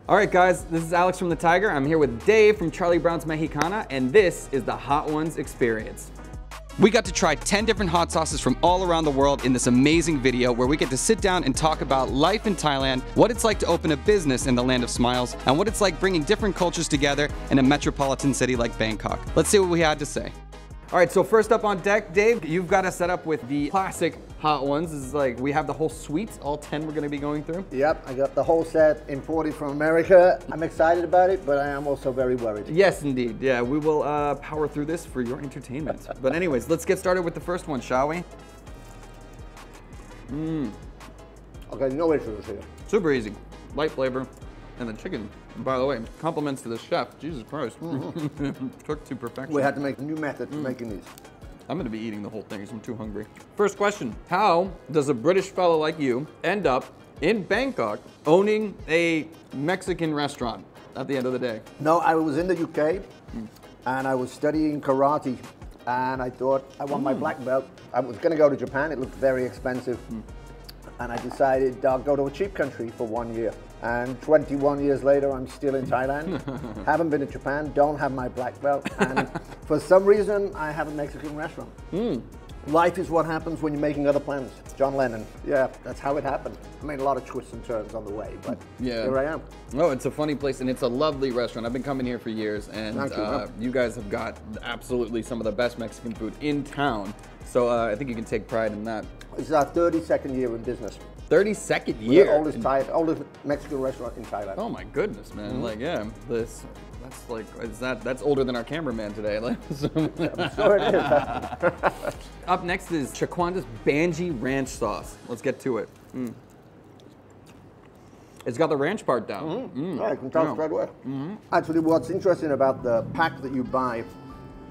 All right, guys, this is Alex from The Tiger. I'm here with Dave from Charlie Brown's Mexicana, and this is the Hot Ones Experience. We got to try 10 different hot sauces from all around the world in this amazing video where we get to sit down and talk about life in Thailand, what it's like to open a business in the land of smiles, and what it's like bringing different cultures together in a metropolitan city like Bangkok. Let's see what we had to say. All right, so first up on deck, Dave, you've got us set up with the classic hot ones. This is like, we have the whole suite, all 10 we're gonna be going through. Yep, I got the whole set imported from America. I'm excited about it, but I am also very worried. Yes, indeed. Yeah, we will power through this for your entertainment. But anyways, let's get started with the first one, shall we? Okay, no issues here. Super easy, light flavor. And the chicken, by the way, compliments to the chef. Jesus Christ. Cooked to perfection. We had to make a new method for making these. I'm gonna be eating the whole thing because I'm too hungry. First question, how does a British fellow like you end up in Bangkok owning a Mexican restaurant at the end of the day? No, I was in the UK and I was studying karate and I thought I want my black belt. I was gonna go to Japan, it looked very expensive. And I decided I'll go to a cheap country for 1 year. And 21 years later, I'm still in Thailand. Haven't been to Japan, don't have my black belt. And for some reason, I have a Mexican restaurant. Life is what happens when you're making other plans. John Lennon. Yeah, that's how it happened. I made a lot of twists and turns on the way, but here I am. Oh, it's a funny place and it's a lovely restaurant. I've been coming here for years and you guys have got absolutely some of the best Mexican food in town. So I think you can take pride in that. It's our 32nd year in business. 32nd year? We're the oldest Mexican restaurant in Thailand. Oh my goodness, man. Like, yeah, that's like, that's older than our cameraman today. Like, so. I'm sure it is. Up next is Shaquanda's Banji Ranch Sauce. Let's get to it. It's got the ranch part down. Yeah, I can tell straight away. Actually, what's interesting about the pack that you buy,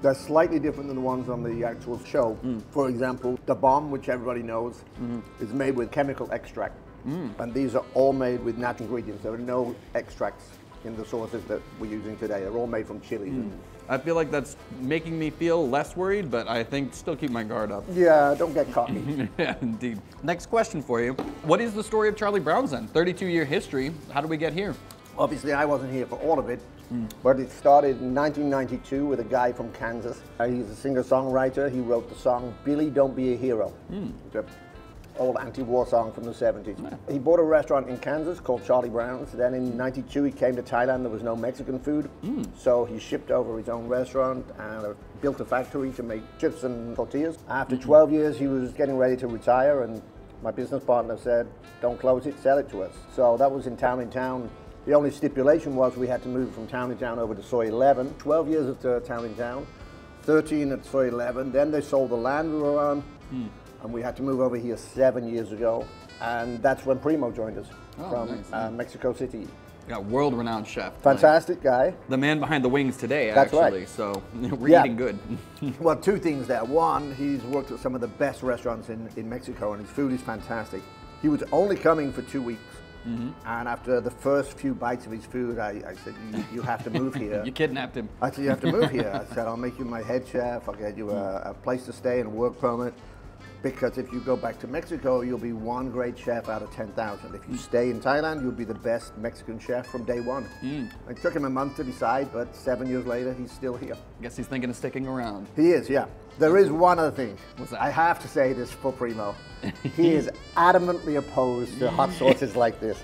they're slightly different than the ones on the actual show. For example, the bomb, which everybody knows, is made with chemical extract. And these are all made with natural ingredients. There are no extracts in the sauces that we're using today. They're all made from chili. I feel like that's making me feel less worried, but I think still keep my guard up. Yeah, don't get cocky. Yeah, indeed. Next question for you. What is the story of Charlie Brown's then? 32-year history. How do we get here? Obviously, I wasn't here for all of it, but it started in 1992 with a guy from Kansas. He's a singer-songwriter. He wrote the song, Billy, Don't Be a Hero, the old anti-war song from the 70s. He bought a restaurant in Kansas called Charlie Brown's. Then in 92, he came to Thailand. There was no Mexican food, so he shipped over his own restaurant and built a factory to make chips and tortillas. After 12 years, he was getting ready to retire, and my business partner said, don't close it, sell it to us. So that was in town in town. The only stipulation was we had to move from town in town over to Soy 11. 12 years at town in town, 13 at Soy 11. Then they sold the land we were on, and we had to move over here 7 years ago. And that's when Primo joined us from Mexico City. Yeah, world-renowned chef. Fantastic guy. The man behind the wings today, That's actually. right. So we're eating good. Well, two things there. One, he's worked at some of the best restaurants in Mexico, and his food is fantastic. He was only coming for 2 weeks. And after the first few bites of his food, I said, you have to move here. You kidnapped him. I said, you have to move here. I said, I'll make you my head chef. I'll get you a place to stay and a work permit. Because if you go back to Mexico, you'll be one great chef out of 10,000. If you stay in Thailand, you'll be the best Mexican chef from day one. It took him a month to decide, but 7 years later, he's still here. Guess he's thinking of sticking around. He is, yeah. There is one other thing. What's that? I have to say this for Primo. He is adamantly opposed to hot sauces like this.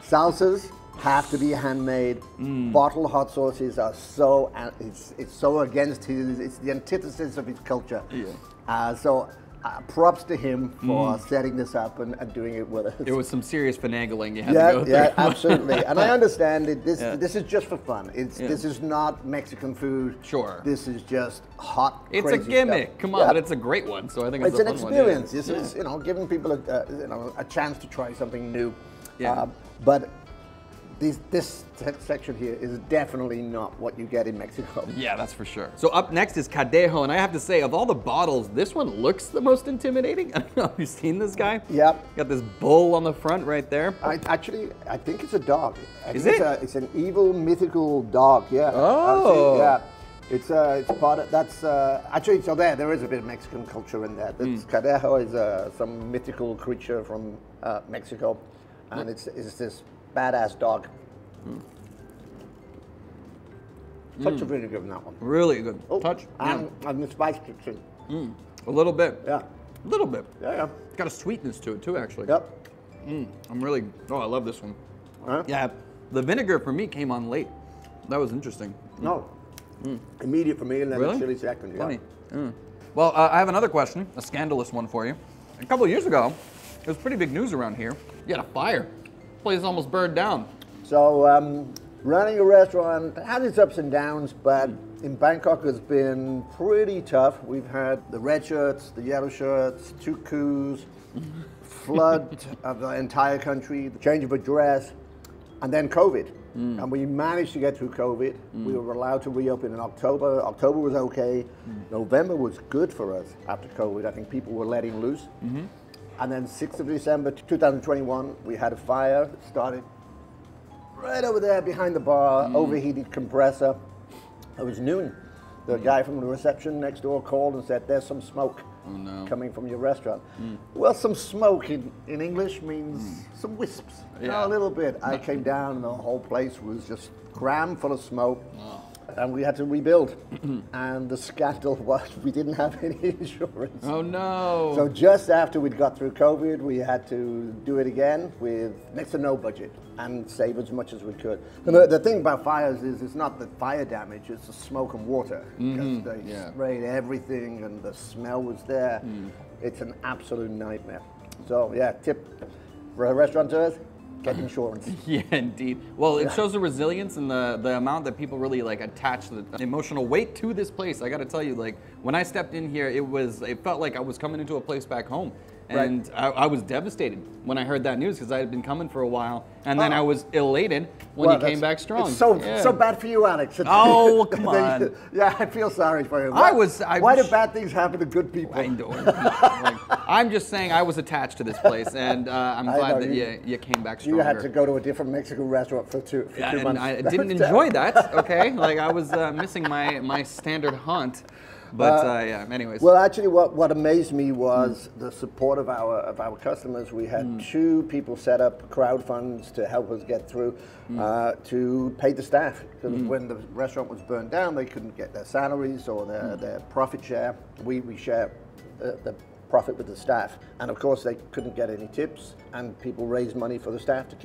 Salsas have to be handmade. Bottled hot sauces are so, it's so against his, it's the antithesis of his culture. So props to him for setting this up and doing it with us. It was some serious finagling you had to go through. Yeah, absolutely. And I understand it. This is just for fun. This is not Mexican food. Sure. This is just hot, It's crazy a gimmick. stuff. Come on, but it's a great one. So I think it's an a fun experience. One, This is, giving people a chance to try something new. Yeah. But this section here is definitely not what you get in Mexico. Yeah, that's for sure. So up next is Cadejo, and I have to say, of all the bottles, this one looks the most intimidating. I don't know if you've seen this guy. Yep. Got this bull on the front right there. I think it's a dog. Is it? It's an evil, mythical dog, yeah. Oh. Yeah. It's part of, that's, actually, so there is a bit of Mexican culture in there. Cadejo is some mythical creature from Mexico, and it's this badass dog. Touch of vinegar in that one. Really good. Oh, Touch. And the spice kicks in. A little bit. Yeah. A little bit. Yeah. Got a sweetness to it too, actually. Yep. I'm really, I love this one. Huh? Yeah, the vinegar for me came on late. That was interesting. No. Immediate for me, and then Really? the chili second. Funny. Well, I have another question, a scandalous one for you. A couple of years ago, it was pretty big news around here. You had a fire. The place almost burned down. So, running a restaurant had its ups and downs, but in Bangkok has been pretty tough. We've had the red shirts, the yellow shirts, 2 coups, flood of the entire country, the change of address, and then COVID. And we managed to get through COVID. We were allowed to reopen in October. October was okay. November was good for us after COVID. I think people were letting loose. And then 6th of December 2021, we had a fire that started right over there behind the bar, overheated compressor. It was noon. The guy from the reception next door called and said, there's some smoke coming from your restaurant. Well, some smoke in English means some wisps, you know, a little bit. I came down and the whole place was just crammed full of smoke. And we had to rebuild. And the scandal was we didn't have any insurance. Oh no. So just after we'd got through COVID, we had to do it again with next to no budget and save as much as we could. And the thing about fires is it's not the fire damage, it's the smoke and water. Because they sprayed everything and the smell was there. It's an absolute nightmare. So yeah, tip for restaurateurs, get insurance. Yeah, indeed. Well, it shows the resilience and the amount that people really like attach the emotional weight to this place. I got to tell you, like when I stepped in here, it felt like I was coming into a place back home. And I was devastated when I heard that news because I had been coming for a while, and then I was elated when you came back strong. It's so bad for you, Alex. Oh, come on. Yeah, I feel sorry for you. Why do bad things happen to good people? I know. Like, I'm just saying I was attached to this place, and I'm glad that you came back stronger. You had to go to a different Mexican restaurant for 2 months. I didn't enjoy that, okay? Like I was missing my standard haunt. But yeah, anyways. Well, actually, what amazed me was the support of our customers. We had 2 people set up crowd funds to help us get through, to pay the staff. Because when the restaurant was burned down, they couldn't get their salaries or their profit share. We share the profit with the staff, and of course they couldn't get any tips, and people raised money for the staff to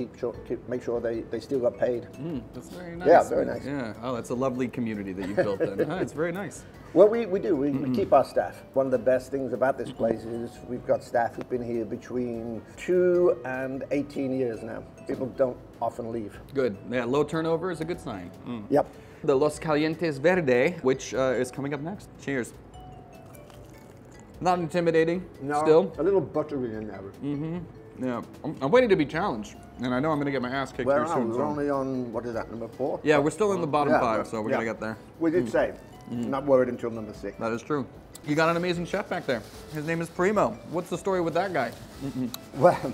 make sure they still got paid. That's very nice. Yeah, very nice. Yeah, oh, that's a lovely community that you built then. It's very nice. Well, we do. We keep our staff. One of the best things about this place is we've got staff who've been here between 2 and 18 years now. People don't often leave. Good. Yeah, low turnover is a good sign. Yep. The Los Calientes Verde, which is coming up next. Cheers. Not intimidating. No, still. a little buttery in there. Yeah, I'm waiting to be challenged, and I know I'm going to get my ass kicked here soon. We're only on, what is that, number 4? Yeah, we're still in the bottom 5, so we're going to get there. We did say, not worried until number 6. That is true. You got an amazing chef back there. His name is Primo. What's the story with that guy? Well,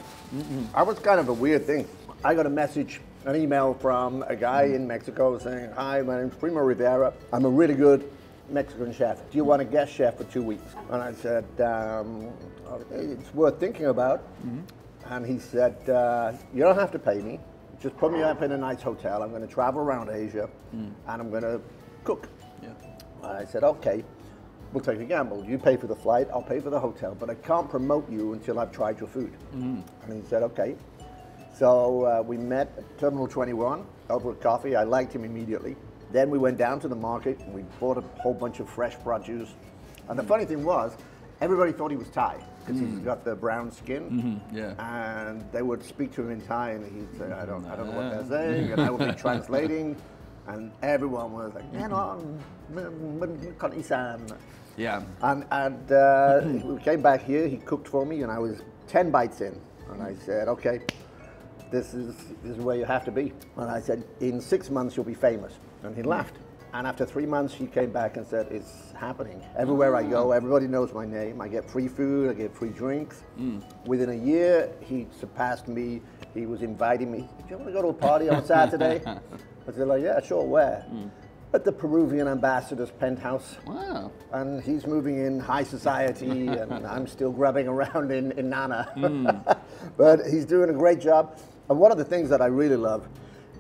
I was kind of a weird thing. I got a message, an email from a guy in Mexico saying, hi, my name's Primo Rivera. I'm a really good Mexican chef. Do you want a guest chef for 2 weeks? And I said, it's worth thinking about. And he said, you don't have to pay me. Just put me up in a nice hotel. I'm going to travel around Asia, and I'm going to cook. Yeah. And I said, okay, we'll take a gamble. You pay for the flight, I'll pay for the hotel, but I can't promote you until I've tried your food. And he said, okay. So we met at Terminal 21 over a coffee. I liked him immediately. Then we went down to the market and we bought a whole bunch of fresh produce. And the funny thing was, everybody thought he was Thai because he's got the brown skin. And they would speak to him in Thai and he'd say, I don't know what they're saying. And I would be translating. And everyone was like, Yeah. And we came back here, he cooked for me and I was 10 bites in. And I said, okay, this is where you have to be. And I said, in 6 months you'll be famous. And he laughed. And after 3 months, he came back and said, it's happening. Everywhere I go, everybody knows my name. I get free food, I get free drinks. Within a year, he surpassed me. He was inviting me, do you want to go to a party on Saturday? I said, like, yeah, sure, where? At the Peruvian ambassador's penthouse. Wow. And he's moving in high society, and I'm still grubbing around in Nana. But he's doing a great job. And one of the things that I really love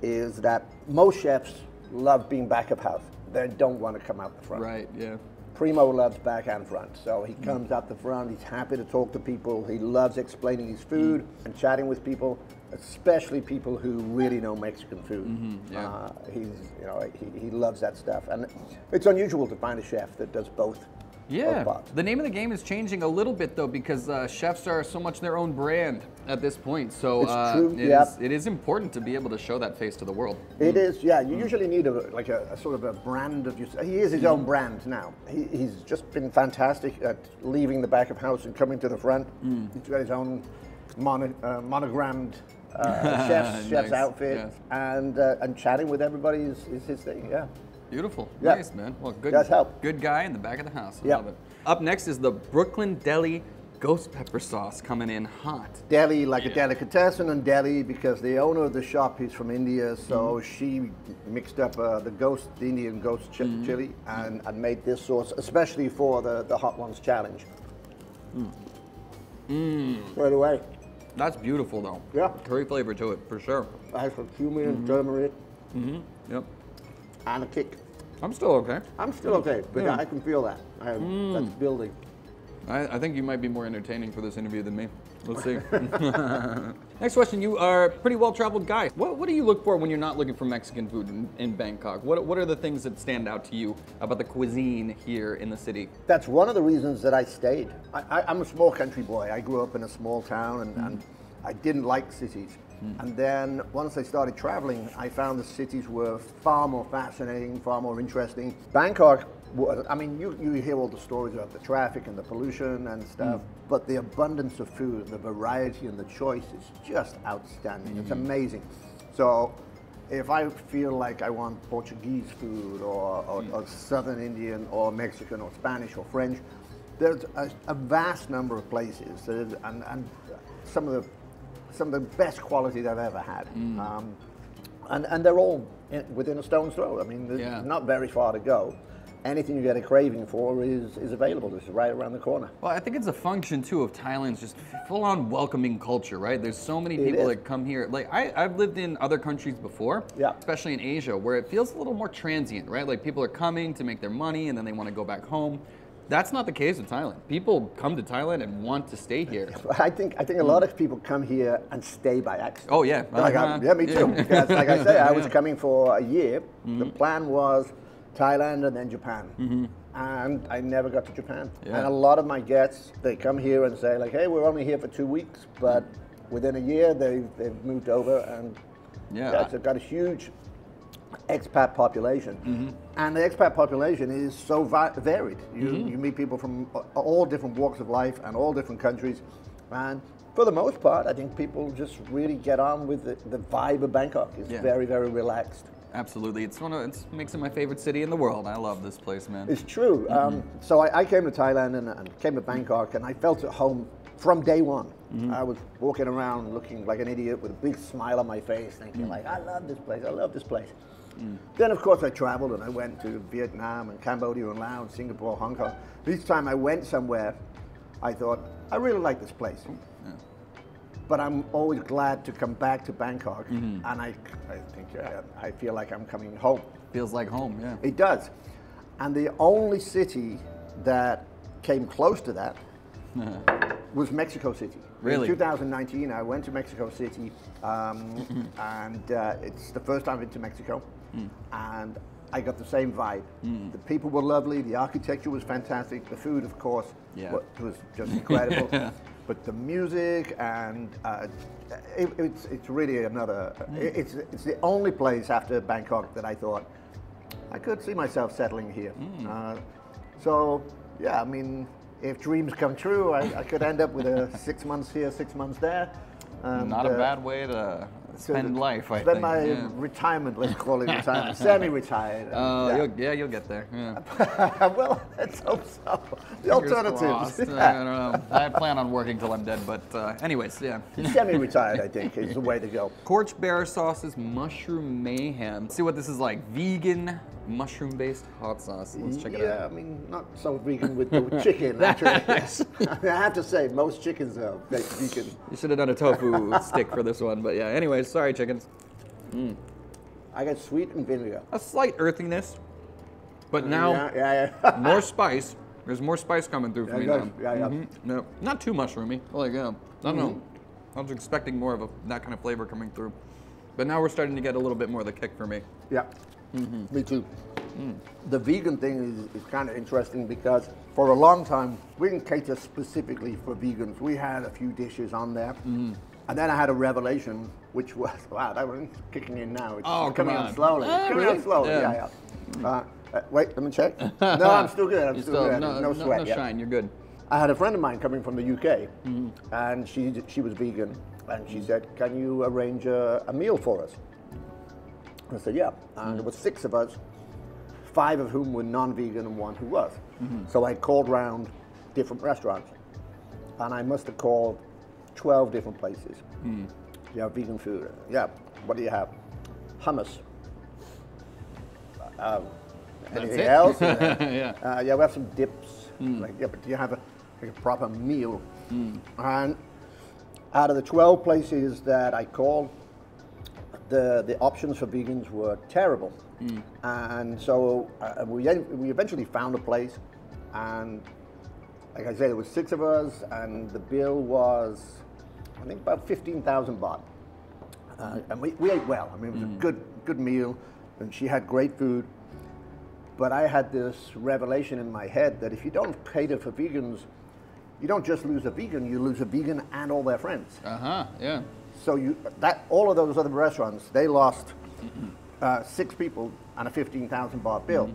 is that most chefs love being back of house. They don't want to come out the front. Right, yeah. Primo loves back and front, so he comes out the front, he's happy to talk to people, he loves explaining his food and chatting with people, especially people who really know Mexican food. Yeah. He loves that stuff, and it's unusual to find a chef that does both. Yeah, parts. the name of the game is changing a little bit though, because chefs are so much their own brand at this point. So it's true. It is important to be able to show that face to the world. It is, yeah. You usually need a sort of a brand of yourself. He is his own brand now. He's just been fantastic at leaving the back of house and coming to the front. He's got his own monogrammed chef's Nice. outfit, Yes. and chatting with everybody is his thing. Yeah. Beautiful. Yeah. Nice, man. Well, good. Does help. Good guy in the back of the house. I Yeah. love it. Up next is the Brooklyn Deli Ghost Pepper Sauce coming in hot. Delhi, like a delicatessen in Delhi, because the owner of the shop is from India, so she mixed up the Indian ghost chili and made this sauce, especially for the Hot Ones challenge. Right away. That's beautiful though. Yeah. Curry flavor to it, for sure. I have some cumin and turmeric Yep. and a kick. I'm still okay. I'm still okay, but Yeah. I can feel that. That's building. I think you might be more entertaining for this interview than me. Let's see. Next question. You are a pretty well-traveled guy. What do you look for when you're not looking for Mexican food in Bangkok? What are the things that stand out to you about the cuisine here in the city? That's one of the reasons that I stayed. I'm a small country boy. I grew up in a small town, and I didn't like cities. And then once I started traveling, I found the cities were far more fascinating, far more interesting. Bangkok was, I mean, you hear all the stories about the traffic and the pollution and stuff, but the abundance of food, the variety and the choice is just outstanding. It's amazing. So if I feel like I want Portuguese food or Southern Indian or Mexican or Spanish or French, there's a vast number of places, and some of the best quality that I've ever had. And they're all within a stone's throw. I mean, there's not very far to go. Anything you get a craving for is available. It's right around the corner. Well, I think it's a function too of Thailand's just full-on welcoming culture, right? There's so many people that come here. Like I've lived in other countries before, especially in Asia, where it feels a little more transient, right? Like people are coming to make their money and then they want to go back home. That's not the case in Thailand. People come to Thailand and want to stay here. I think a lot of people come here and stay by accident. Oh yeah. Yeah, me too. Because like I say, I was coming for a year. The plan was Thailand and then Japan. And I never got to Japan. And a lot of my guests, they come here and say like, hey, we're only here for 2 weeks, but within a year they've moved over, and it's got a huge expat population. And the expat population is so varied. You meet people from all different walks of life and all different countries. And for the most part, I think people just really get on with the vibe of Bangkok. It's very, very relaxed. Absolutely. It makes it my favorite city in the world. I love this place, man. It's true. So I came to Thailand and came to Bangkok, and I felt at home from day one. I was walking around looking like an idiot with a big smile on my face, thinking like, I love this place, I love this place. Then of course I traveled and I went to Vietnam and Cambodia and Laos, Singapore, Hong Kong. Each time I went somewhere, I thought, I really like this place. But I'm always glad to come back to Bangkok, and I think I feel like I'm coming home. Feels like home, yeah. It does. And the only city that came close to that was Mexico City. Really? In 2019, I went to Mexico City, and it's the first time I've been to Mexico, and I got the same vibe. The people were lovely, the architecture was fantastic, the food, of course, was just incredible. But the music and it's really another. It's the only place after Bangkok that I thought I could see myself settling here. So yeah, I mean, if dreams come true, I could end up with 6 months here, 6 months there. And, not a bad way to spend life, I think. Spend my retirement, let's call it retirement, semi-retired. You'll get there. Yeah. Well, let's hope so. The Fingers alternatives. crossed. I don't know. I plan on working till I'm dead, but anyways, yeah. Semi-retired, I think, is the way to go. Scorched bear sauces, mushroom mayhem. Let's see what this is like. Vegan, mushroom-based hot sauce. Let's check it out. Yeah, I mean, not so vegan with the chicken, actually. I have to say, most chickens are vegan. You should have done a tofu stick for this one, but yeah. Anyways, sorry, chickens. I get sweet and vinegar. A slight earthiness, but now Yeah. more spice. There's more spice coming through for me now. Yeah. No, not too mushroomy. Like, I don't know. I was expecting more of that kind of flavor coming through. But now we're starting to get a little bit more of the kick for me. Yeah, me too. The vegan thing is kind of interesting because for a long time, we didn't cater specifically for vegans. We had a few dishes on there. And then I had a revelation, which was, wow, that one's kicking in now. It's coming on slowly. It's coming on slowly, yeah. Wait, let me check. No, I'm still good. I'm still good. No sweat. No shine, you're good. I had a friend of mine coming from the UK, and she was vegan, and she said, "Can you arrange a meal for us?" I said, "Yeah." And there were 6 of us, 5 of whom were non-vegan and 1 who was. So I called round different restaurants, and I must have called 12 different places. You have vegan food? Yeah. What do you have? Hummus. Anything else? Yeah, we have some dips. Like, yeah, but do you have a proper meal? And out of the 12 places that I called, the options for vegans were terrible. And so we eventually found a place, and like I said, there was 6 of us, and the bill was, I think, about 15,000 baht. And we ate well. I mean, it was a good meal, and she had great food. But I had this revelation in my head that if you don't cater for vegans, you don't just lose a vegan, you lose a vegan and all their friends. Yeah. So all of those other restaurants, they lost 6 people and a 15,000 baht bill.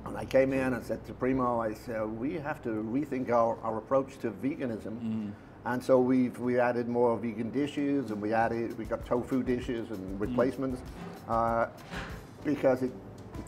And I came in and said to Primo, I said, we have to rethink our approach to veganism. And so we added more vegan dishes, and we got tofu dishes and replacements because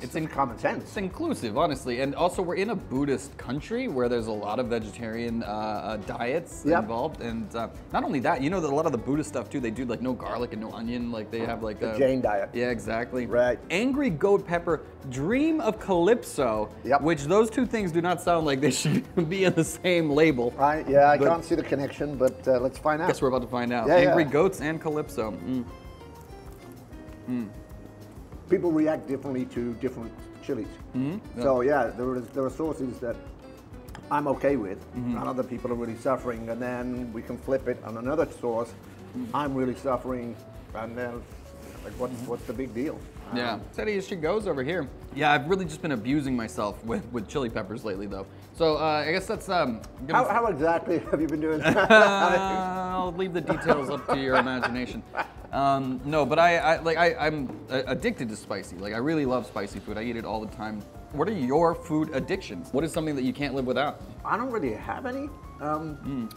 it's in common sense. It's inclusive, honestly. And also, we're in a Buddhist country where there's a lot of vegetarian diets involved. And not only that, you know that a lot of the Buddhist stuff too, they do like no garlic and no onion. Like they have like the Jain diet. Yeah, exactly. Right. Angry goat pepper, dream of calypso, which those 2 things do not sound like they should be in the same label. Right, yeah, I can't see the connection, but let's find out. Guess we're about to find out. Yeah, Angry goats and calypso. People react differently to different chilies. So yeah, there are sauces that I'm okay with, and other people are really suffering, and then we can flip it on another sauce. I'm really suffering, and then like, what's the big deal? Yeah, steady as she goes over here. Yeah, I've really just been abusing myself with chili peppers lately, though. So I guess that's how exactly have you been doing that? I'll leave the details up to your imagination. No, but I'm addicted to spicy. Like, I really love spicy food. I eat it all the time. What are your food addictions? What is something that you can't live without? I don't really have any. I'm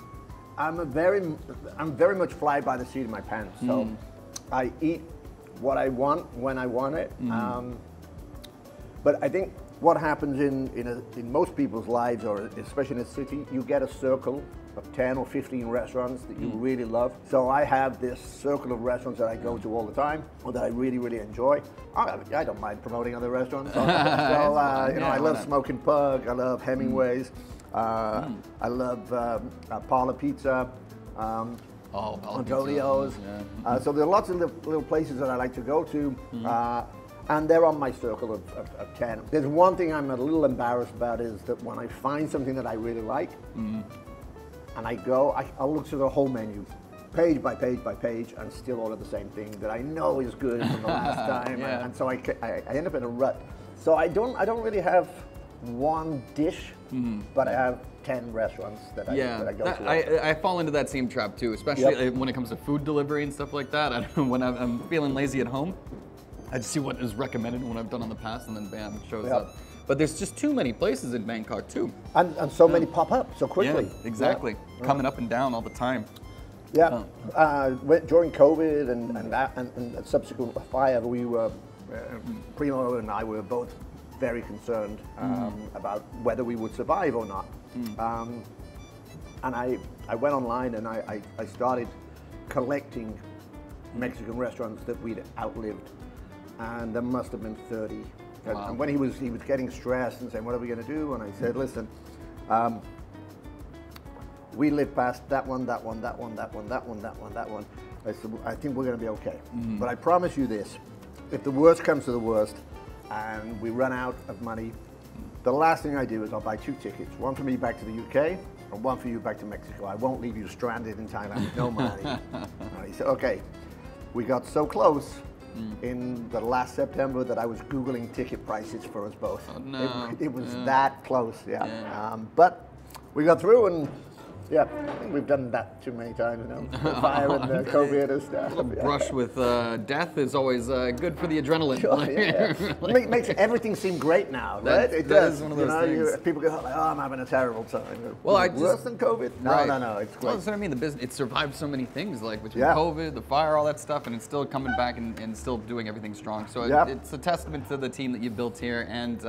very much fly by the seat of my pants. So I eat what I want when I want it. But I think what happens in most people's lives, or especially in a city, you get a circle of 10 or 15 restaurants that you really love. So I have this circle of restaurants that I go to all the time, or that I really, really enjoy. I don't mind promoting other restaurants. So, I love Smoking Pug, I love Hemingway's, I love Parlor Pizza, Antonio's. So there are lots of little places that I like to go to. And they're on my circle of 10. There's one thing I'm a little embarrassed about, is that when I find something that I really like, and I'll look through the whole menu, page by page by page, and still order the same thing that I know is good from the last time. And so I end up in a rut. So I don't really have one dish, but I have 10 restaurants that I go to. I fall into that same trap too, especially when it comes to food delivery and stuff like that. When I'm feeling lazy at home, I just see what is recommended, what I've done in the past, and then bam, it shows up. But there's just too many places in Bangkok too. And so many pop up so quickly. Yeah, exactly. Coming up and down all the time. Yeah. During COVID and subsequent fire, we were, Primo and I were both very concerned about whether we would survive or not. And I went online and I started collecting Mexican restaurants that we'd outlived. And there must have been 30. Wow. And when he was getting stressed and saying, what are we going to do? And I said, listen, we lived past that one. I said, I think we're going to be okay. But I promise you this, if the worst comes to the worst and we run out of money, the last thing I do is I'll buy 2 tickets, one for me back to the UK and one for you back to Mexico. I won't leave you stranded in Thailand with no money. He said, okay. We got so close in the last September that I was Googling ticket prices for us both. Oh, no. It was that close, yeah. But we got through, and yeah, I think we've done that too many times now. The fire and COVID and stuff. A brush with death is always good for the adrenaline. Sure, yeah. Makes everything seem great now, right? It does. Is one of those things. People go like, "Oh, I'm having a terrible time." Well, worse than COVID? No, right. no, it's great. Well, that's what I mean. The business, it survived so many things, like between Yeah. COVID, the fire, all that stuff, and it's still coming back and still doing everything strong. So it's a testament to the team that you built here and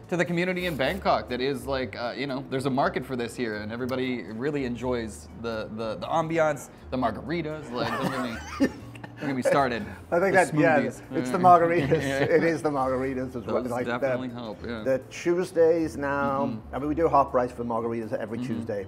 to the community in Bangkok that is like, you know, there's a market for this here, and everybody really enjoys the ambiance, the margaritas. Like, don't get me started. I think that, it's the margaritas. It is the margaritas as well. Those like definitely help, yeah. The Tuesdays now, I mean, we do half price for margaritas every Tuesday.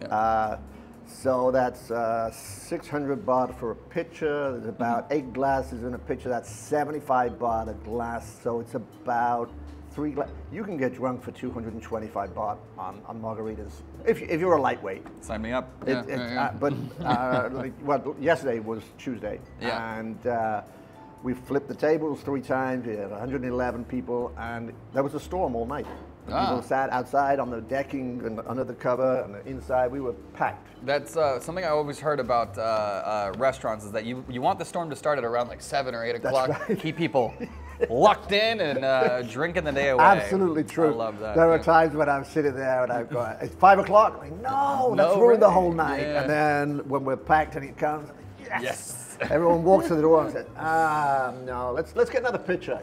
Yeah. So that's 600 baht for a pitcher. There's about 8 glasses in a pitcher. That's 75 baht a glass. So it's about 3 glasses. You can get drunk for 225 baht on margaritas if you're a lightweight. Sign me up. But well, yesterday was Tuesday, and we flipped the tables 3 times. We had 111 people, and there was a storm all night. People sat outside on the decking and under the cover, and inside we were packed. That's something I always heard about restaurants is that you want the storm to start at around like 7 or 8 o'clock. Right. Keep people locked in and drinking the day away. Absolutely true. I love that. There are times when I'm sitting there and I've got, it's 5 o'clock. I'm like, no, that's ruined the whole night. Yeah. And then when we're packed and he comes, yes. Yes. Everyone walks to the door and says, no, let's get another picture.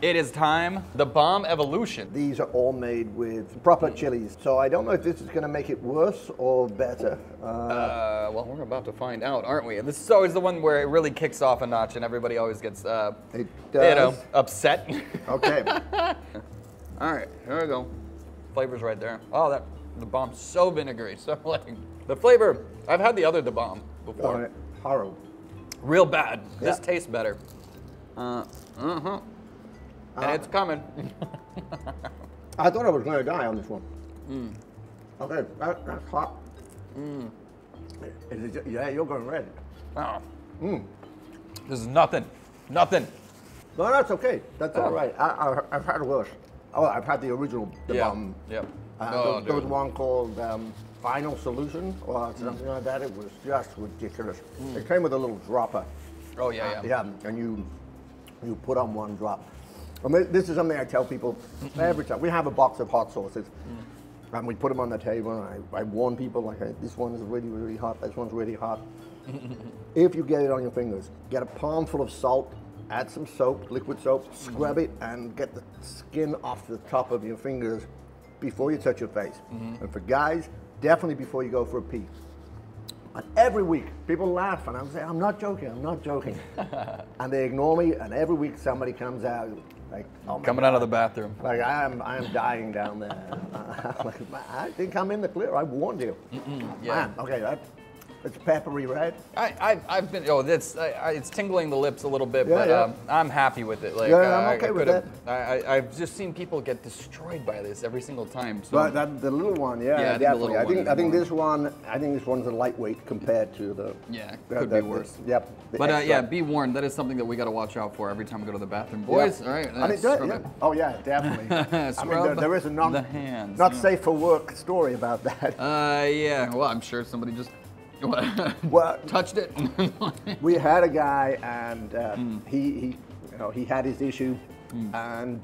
It is time. The bomb evolution. These are all made with proper chilies. So I don't know if this is going to make it worse or better. Well, we're about to find out, aren't we? And this is always the one where it really kicks off a notch and everybody always gets, it you know, upset. Okay. All right, here we go. Flavor's right there. Oh, the bomb's so vinegary. So like, the flavor, I've had the other da bomb before. Horrible. Real bad. This Yeah. tastes better. And it's coming. I thought I was going to die on this one. Okay, that's hot. Yeah, you're going red. Oh. This is nothing. Nothing. No, that's okay. That's all right. I've had worse. Oh, I've had the original, the bomb. Yep. There was one called Final Solution or something like that. It was just ridiculous. It came with a little dropper. Oh, yeah. Yeah, and you put on one drop. I mean, this is something I tell people every time. We have a box of hot sauces, and we put them on the table, and I warn people, like, this one is really, really hot, this one's really hot. If you get it on your fingers, get a palmful of salt, add some soap, liquid soap, scrub it, and get the skin off the top of your fingers before you touch your face. And for guys, definitely before you go for a pee. And every week, people laugh, and I'm saying, I'm not joking. And they ignore me, and every week somebody comes out, like, oh my Coming God. out of the bathroom. Like, I am dying down there. Like, I think I'm in the clear. I warned you. Yeah. Man, okay, it's peppery red. I've been, it's tingling the lips a little bit, Yeah, but I'm happy with it. Like, I'm okay with that. I've just seen people get destroyed by this every single time. So. But the little one, Yeah, definitely. I think this one's a lightweight compared to the. Yeah, could be worse. Yep. But yeah, be warned. That is something that we got to watch out for every time we go to the bathroom, boys. All right. I mean, yeah. Oh yeah, definitely. I mean, there is a not safe for work story about that. Yeah. Well, I'm sure somebody just. Well, touched it. We had a guy, and he had his issue, and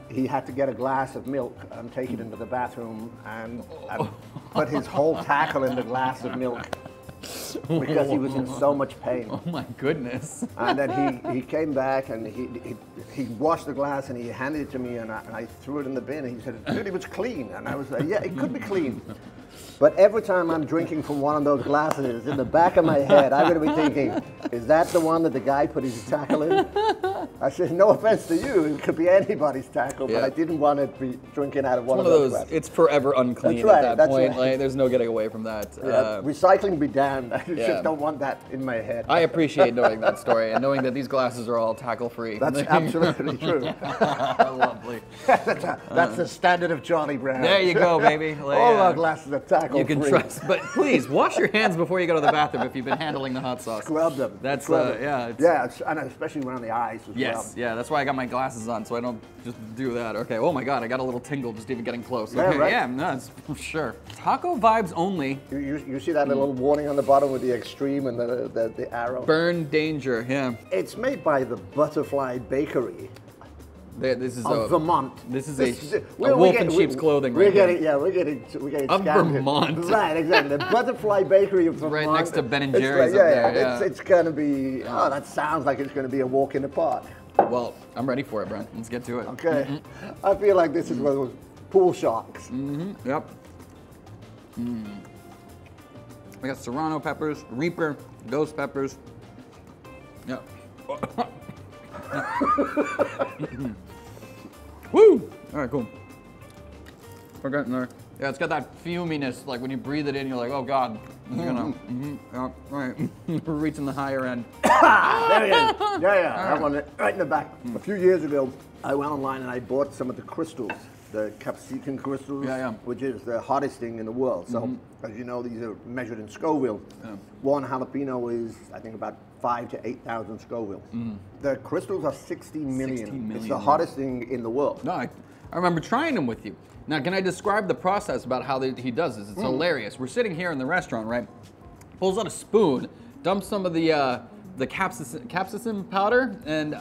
he had to get a glass of milk and take it into the bathroom and put his whole tackle in the glass of milk because he was in so much pain. Oh my goodness. And then he came back and he washed the glass and he handed it to me, and I threw it in the bin, and he said, dude, it was clean. And I was like, yeah, it could be clean. But every time I'm drinking from one of those glasses, in the back of my head, I'm going to be thinking, is that the one that the guy put his tackle in? I said, no offense to you, it could be anybody's tackle, but I didn't want to be drinking out of one of those glasses. It's forever unclean at that point. Like, there's no getting away from that. Recycling be damned. I just don't want that in my head. I appreciate knowing that story and knowing that these glasses are all tackle-free. That's absolutely true. Lovely. That's the standard of Charley Brown. There you go, baby. Like, all our glasses are tackle-free. You can trust, but please wash your hands before you go to the bathroom if you've been handling the hot sauce. Scrub them. That's and especially around the eyes as well. Yes, yeah, that's why I got my glasses on, so I don't just do that. Okay, oh my God, I got a little tingle just even getting close. Okay, yeah, right? Yeah, no, it's for sure. Taco vibes only. You see that little warning on the bottom with the extreme and the arrow? Burn danger, yeah. It's made by the Butterfly Bakery. This is Vermont. This is a wolf in sheep's clothing, right? We're getting of Vermont. Right, exactly. The Butterfly Bakery of Vermont. Right next to Ben and Jerry's up there. It's going to be. Oh, that sounds like it's going to be a walk in the park. Well, I'm ready for it, Brent. Let's get to it. Okay. I feel like this is one of those pool sharks. Yep. We got serrano peppers, reaper, ghost peppers. Yep. Woo! All right, cool. We're getting there. Yeah, it's got that fuminess, like when you breathe it in, you're like, oh God, it's gonna, yeah, right. We're reaching the higher end. There it is. Yeah, I want it right in the back. A few years ago, I went online and I bought some of the crystals, the capsicum crystals, which is the hottest thing in the world. So, as you know, these are measured in Scoville. One jalapeno is, I think, about 5,000 to 8,000 Scoville. The crystals are 60 million. 60 million. It's the hottest thing in the world. No, I remember trying them with you. Now, can I describe the process about how he does this? It's hilarious. We're sitting here in the restaurant, right? Pulls out a spoon, dumps some of the capsicum powder, and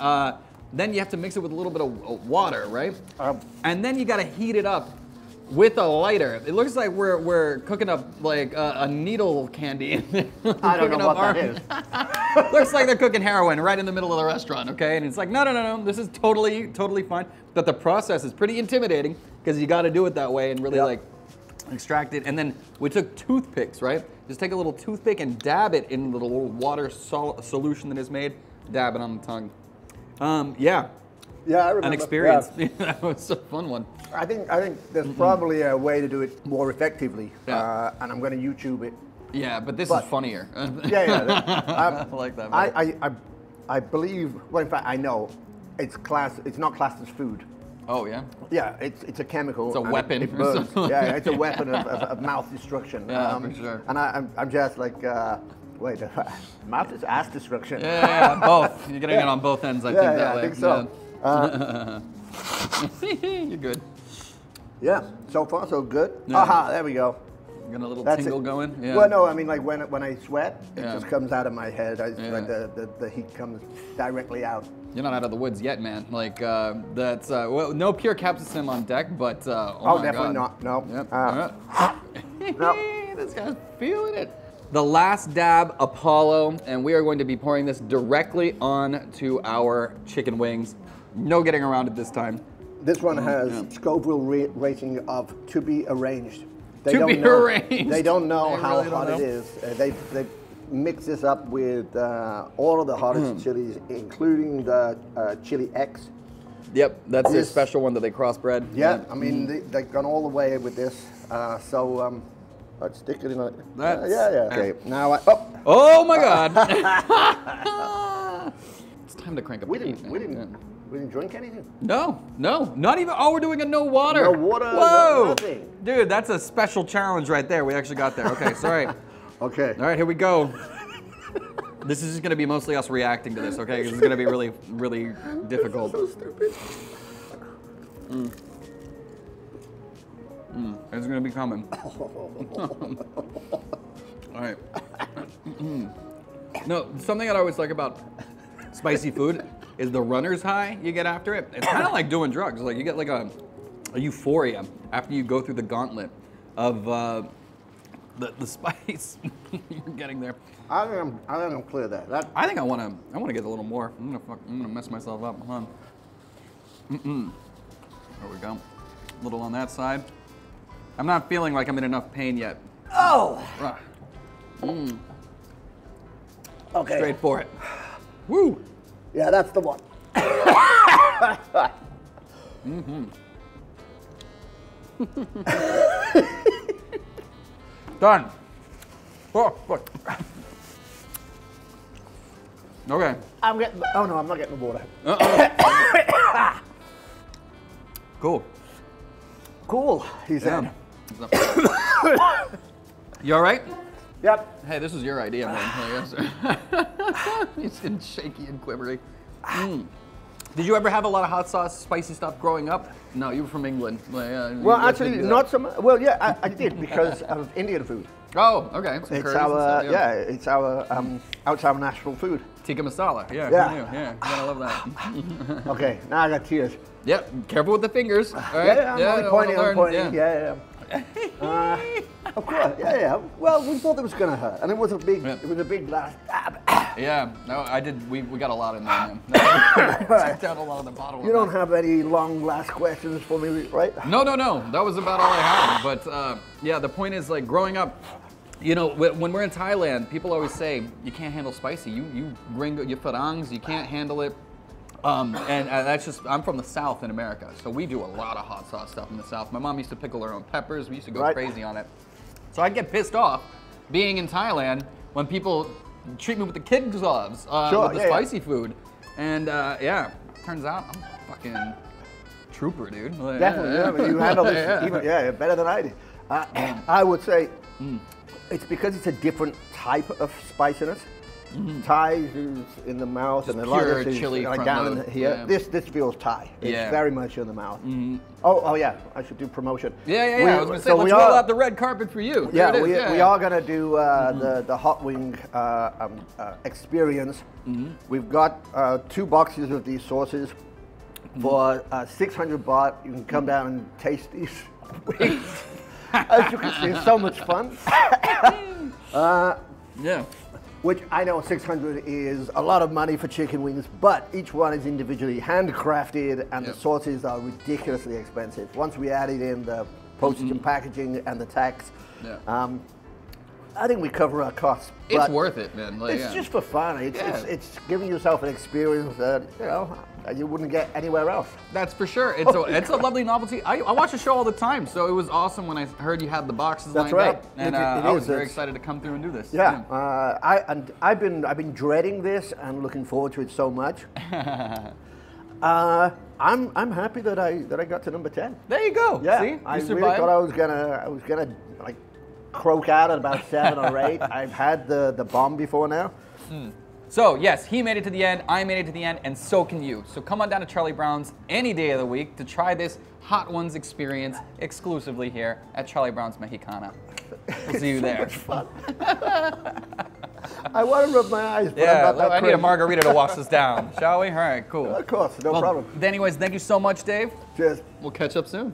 then you have to mix it with a little bit of water, right? And then you got to heat it up with a lighter. It looks like we're cooking up like a needle candy. I don't know what that is. Looks like they're cooking heroin right in the middle of the restaurant, okay? And it's like, no, this is totally fine. But the process is pretty intimidating because you got to do it that way and really like extract it. And then we took toothpicks, right? Just take a little toothpick and dab it in the little water solution that is made. Dab it on the tongue. Yeah, I remember. An experience. Yeah. That was a fun one. I think there's probably a way to do it more effectively, and I'm going to YouTube it. Yeah, but this is funnier. I like that. I believe. Well, in fact, I know it's not classed as food. Oh yeah. Yeah, it's a chemical. It's a weapon. It burns. Yeah, it's a weapon of mouth destruction. Yeah, for sure. And I'm just like. Wait, mouth is ass destruction. Yeah, both. You're getting it on both ends, I think. That way. I think so. You're good. Yeah, so far so good. Yeah. Aha, there we go. Got a little tingle going. Yeah. Well, no, I mean like when I sweat, it just comes out of my head. Like the heat comes directly out. You're not out of the woods yet, man. Like that's well, no pure capsicum on deck, but definitely not. No. Yep. No. This guy's feeling it. The last dab, Apollo, and we are going to be pouring this directly on to our chicken wings. No getting around it this time. This one has Scoville rating of to be arranged. They arranged. They don't know how hot it is. They mix this up with all of the hottest chilies, including the chili X. Yep, that's their special one that they crossbred. Yeah, I mean they've gone all the way with this. Let's stick it in a... Okay, now Oh my God! It's time to crank up We didn't drink anything? No, not even... Oh, we're doing a no water. No water, Whoa! nothing. Dude, that's a special challenge right there. We actually got there. Okay, sorry. Okay. All right, here we go. This is just going to be mostly us reacting to this, okay? This is going to be really, really difficult. So stupid. It's gonna be coming. All right. No, something that I always like about spicy food is the runner's high you get after it. It's kind of like doing drugs. Like you get like a euphoria after you go through the gauntlet of the spice you're getting there. I think I'm clear that. I think I wanna get a little more. I'm gonna mess myself up. Hold on. There we go. A little on that side. I'm not feeling like I'm in enough pain yet. Oh! Okay. Straight for it. Woo! Yeah, that's the one. Mm-hmm. Done. Oh, look. Okay. I'm getting. Oh no, I'm not getting the water. Cool. Cool. He said. You all right? Yep. Hey, this was your idea, man. He's getting shaky and quivery. Did you ever have a lot of hot sauce, spicy stuff growing up? No, you were from England. Well, actually, not so much. Well, yeah, I did because of Indian food. Oh, okay. It's our, it's our, it's our national food. Tikka masala. Yeah. Yeah. You gotta love that. Okay, now I got tears. Yep. Careful with the fingers. All right? Yeah, I'm only pointing. I'm pointing. Yeah. Of course. Yeah. Well, we thought it was gonna hurt, and it was a big, glass. Yeah. No, I did. We got a lot in there, man. Checked out a lot of the bottle. You don't have any long last questions for me, right? No. That was about all I had. But yeah, the point is, like, growing up, you know, when we're in Thailand, people always say you can't handle spicy. You gringo, you farangs, you can't handle it. And that's just, I'm from the South in America, so we do a lot of hot sauce stuff in the South. My mom used to pickle her own peppers. We used to go crazy on it. So I get pissed off being in Thailand when people treat me with the kid gloves with the spicy food. And yeah, turns out I'm a fucking trooper, dude. Definitely, yeah, but you handle this even, better than I did. I would say it's because it's a different type of spiciness. Thai is in the mouth, just and a lot of this is like down in here. Yeah. This feels Thai. It's very much in the mouth. Oh yeah, I should do promotion. Yeah. I was gonna say, let's roll out the red carpet for you. Yeah, we are gonna do the hot wing experience. We've got 2 boxes of these sauces for 600 baht. You can come down and taste these wings. As you can see, it's so much fun. Yeah. Which I know 600 is a lot of money for chicken wings, but each one is individually handcrafted, and the sauces are ridiculously expensive. Once we added in the postage and packaging and the tax, I think we cover our costs. It's worth it, man. Like, it's just for fun. It's giving yourself an experience that you wouldn't get anywhere else. That's for sure. It's a lovely novelty. I watch the show all the time, so it was awesome when I heard you had the boxes lined up, and I was very excited to come through and do this. Yeah, I've been dreading this and looking forward to it so much. I'm happy that I got to number 10. There you go. Yeah, see? I really thought I was gonna like croak out at about 7 or 8. I've had the bomb before now. So yes, he made it to the end, I made it to the end, and so can you. So come on down to Charley Brown's any day of the week to try this Hot Ones experience exclusively here at Charley Brown's Mexicana. We'll see you there. Much fun. I want to rub my eyes, but yeah, I'm not that I need a margarita to wash this down, shall we? All right, cool. Of course, no problem. Anyways, thank you so much, Dave. Cheers. We'll catch up soon.